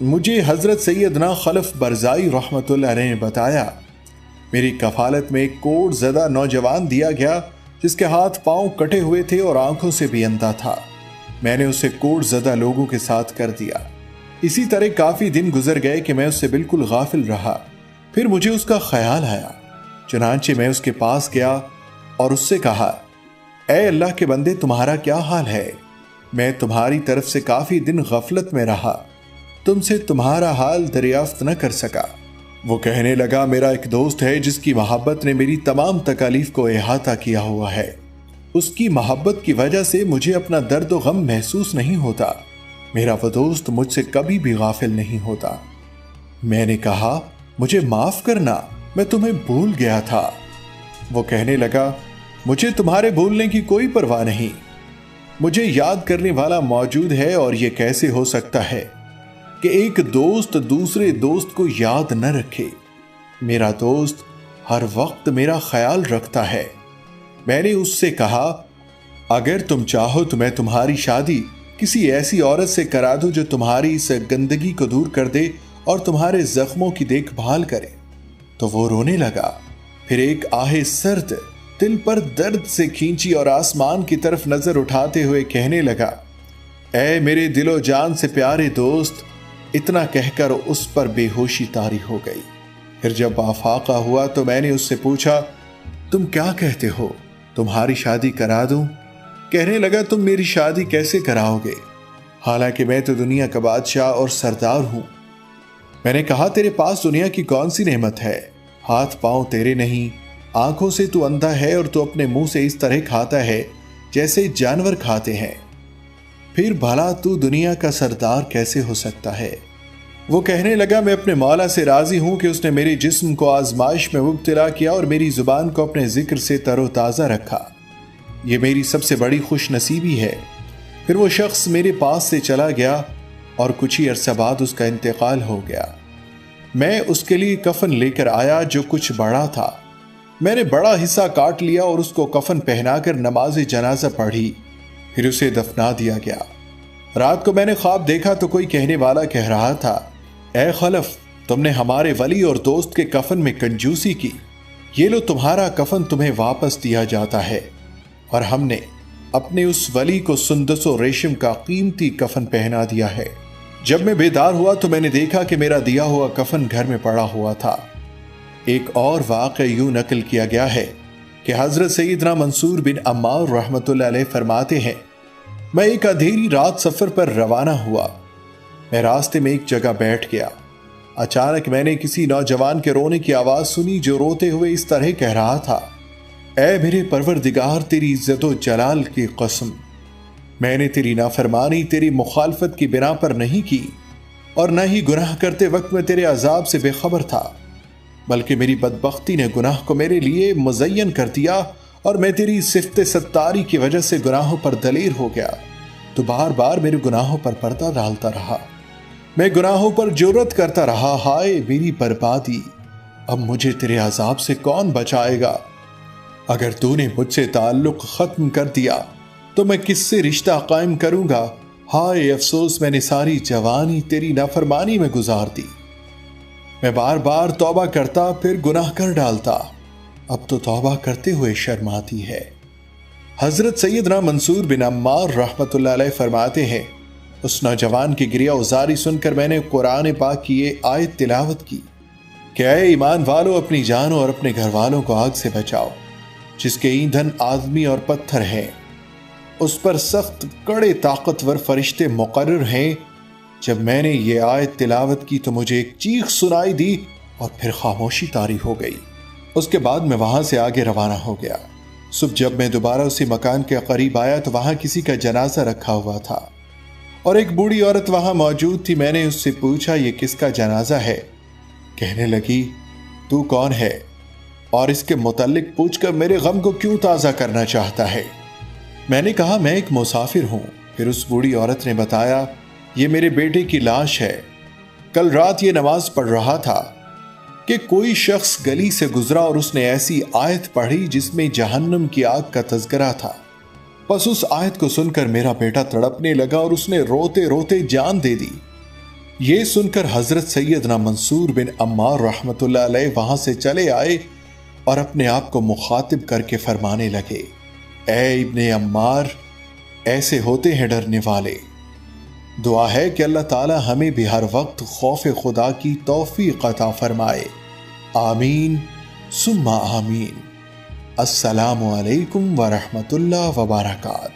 مجھے حضرت سیدنا خلف برزائی رحمۃ اللہ علیہ نے بتایا، میری کفالت میں ایک کوڑ زدہ نوجوان دیا گیا جس کے ہاتھ پاؤں کٹے ہوئے تھے اور آنکھوں سے بھی اندھا تھا۔ میں نے اسے کوڑ زدہ لوگوں کے ساتھ کر دیا۔ اسی طرح کافی دن گزر گئے کہ میں اس سے بالکل غافل رہا۔ پھر مجھے اس کا خیال آیا، چنانچہ میں اس کے پاس گیا اور اس سے کہا، اے اللہ کے بندے، تمہارا کیا حال ہے؟ میں تمہاری طرف سے کافی دن غفلت میں رہا، تم سے تمہارا حال دریافت نہ کر سکا۔ وہ کہنے لگا، میرا ایک دوست ہے جس کی محبت نے میری تمام تکالیف کو احاطہ کیا ہوا ہے۔ اس کی محبت کی وجہ سے مجھے اپنا درد و غم محسوس نہیں ہوتا۔ میرا وہ دوست مجھ سے کبھی بھی غافل نہیں ہوتا۔ میں نے کہا، مجھے معاف کرنا، میں تمہیں بھول گیا تھا۔ وہ کہنے لگا، مجھے تمہارے بھولنے کی کوئی پرواہ نہیں، مجھے یاد کرنے والا موجود ہے، اور یہ کیسے ہو سکتا ہے کہ ایک دوست دوسرے دوست کو یاد نہ رکھے؟ میرا دوست ہر وقت میرا خیال رکھتا ہے۔ میں نے اس سے کہا، اگر تم چاہو تو میں تمہاری شادی کسی ایسی عورت سے کرا دوں جو تمہاری اس گندگی کو دور کر دے اور تمہارے زخموں کی دیکھ بھال کرے۔ تو وہ رونے لگا، پھر ایک آہ سرد دل پر درد سے کھینچی اور آسمان کی طرف نظر اٹھاتے ہوئے کہنے لگا، اے میرے دل و جان سے پیارے دوست۔ اتنا کہہ کر اس پر بے ہوشی طاری ہو گئی۔ پھر جب آفاقہ ہوا تو میں نے اس سے پوچھا، تم کیا کہتے ہو، تمہاری شادی کرا دوں؟ کہنے لگا، تم میری شادی کیسے کراؤ گے، حالانکہ میں تو دنیا کا بادشاہ اور سردار ہوں۔ میں نے کہا، تیرے پاس دنیا کی کون سی نعمت ہے؟ ہاتھ پاؤں تیرے نہیں، آنکھوں سے تو اندھا ہے، اور تو اپنے منہ سے اس طرح کھاتا ہے جیسے جانور کھاتے ہیں، پھر بھلا تو دنیا کا سردار کیسے ہو سکتا ہے؟ وہ کہنے لگا، میں اپنے مولا سے راضی ہوں کہ اس نے میرے جسم کو آزمائش میں مبتلا کیا اور میری زبان کو اپنے ذکر سے تر و تازہ رکھا، یہ میری سب سے بڑی خوش نصیبی ہے۔ پھر وہ شخص میرے پاس سے چلا گیا اور کچھ ہی عرصہ بعد اس کا انتقال ہو گیا۔ میں اس کے لیے کفن لے کر آیا جو کچھ بڑا تھا۔ میں نے بڑا حصہ کاٹ لیا اور اس کو کفن پہنا کر نماز جنازہ پڑھی، پھر اسے دفنا دیا گیا۔ رات کو میں نے خواب دیکھا تو کوئی کہنے والا کہہ رہا تھا، اے خلف، تم نے ہمارے ولی اور دوست کے کفن میں کنجوسی کی، یہ لو تمہارا کفن تمہیں واپس دیا جاتا ہے۔ اور ہم نے اپنے اس ولی کو سندس و ریشم کا قیمتی کفن پہنا دیا ہے۔ جب میں بیدار ہوا تو میں نے دیکھا کہ میرا دیا ہوا کفن گھر میں پڑا ہوا تھا۔ ایک اور واقعہ یوں نقل کیا گیا ہے کہ حضرت سیدنا منصور بن عمار رحمۃ اللہ علیہ فرماتے ہیں، میں ایک اندھیری رات سفر پر روانہ ہوا۔ میں راستے میں ایک جگہ بیٹھ گیا۔ اچانک میں نے کسی نوجوان کے رونے کی آواز سنی جو روتے ہوئے اس طرح کہہ رہا تھا، اے میرے پروردگار، تیری عزت و جلال کی قسم، میں نے تیری نافرمانی تیری مخالفت کی بنا پر نہیں کی، اور نہ ہی گناہ کرتے وقت میں تیرے عذاب سے بے خبر تھا، بلکہ میری بدبختی نے گناہ کو میرے لیے مزین کر دیا، اور میں تیری صفت ستاری کی وجہ سے گناہوں پر دلیر ہو گیا۔ تو بار بار میرے گناہوں پر پردہ ڈالتا رہا، میں گناہوں پر جرأت کرتا رہا۔ ہائے میری بربادی، اب مجھے تیرے عذاب سے کون بچائے گا؟ اگر تو نے مجھ سے تعلق ختم کر دیا تو میں کس سے رشتہ قائم کروں گا؟ ہائے افسوس، میں نے ساری جوانی تیری نافرمانی میں گزار دی۔ میں بار بار توبہ کرتا پھر گناہ کر ڈالتا، اب تو توبہ کرتے ہوئے شرم آتی ہے۔ حضرت سیدنا منصور بن عمار رحمۃ اللہ علیہ فرماتے ہیں، اس نوجوان کی گریہ وزاری سن کر میں نے قرآن پاک کی یہ آیت تلاوت کی کہ اے ایمان والو، اپنی جانوں اور اپنے گھر والوں کو آگ سے بچاؤ، جس کے ایندھن آدمی اور پتھر ہیں، اس پر سخت کڑے طاقتور فرشتے مقرر ہیں۔ جب میں نے یہ آیت تلاوت کی تو مجھے ایک چیخ سنائی دی اور پھر خاموشی طاری ہو گئی۔ اس کے بعد میں وہاں سے آگے روانہ ہو گیا۔ صبح جب میں دوبارہ اسی مکان کے قریب آیا تو وہاں کسی کا جنازہ رکھا ہوا تھا اور ایک بوڑھی عورت وہاں موجود تھی۔ میں نے اس سے پوچھا، یہ کس کا جنازہ ہے؟ کہنے لگی، تو کون ہے اور اس کے متعلق پوچھ کر میرے غم کو کیوں تازہ کرنا چاہتا ہے؟ میں نے کہا، میں ایک مسافر ہوں۔ پھر اس بوڑھی عورت نے بتایا، یہ میرے بیٹے کی لاش ہے، کل رات یہ نماز پڑھ رہا تھا کہ کوئی شخص گلی سے گزرا اور اس نے ایسی آیت پڑھی جس میں جہنم کی آگ کا تذکرہ تھا۔ بس اس آیت کو سن کر میرا بیٹا تڑپنے لگا اور اس نے روتے روتے جان دے دی۔ یہ سن کر حضرت سیدنا منصور بن عمار رحمۃ اللہ علیہ وہاں سے چلے آئے اور اپنے آپ کو مخاطب کر کے فرمانے لگے، اے ابن عمار، ایسے ہوتے ہیں ڈرنے والے۔ دعا ہے کہ اللہ تعالی ہمیں بھی ہر وقت خوف خدا کی توفیق عطا فرمائے، آمین ثم آمین۔ السلام علیکم ورحمۃ اللہ وبرکاتہ۔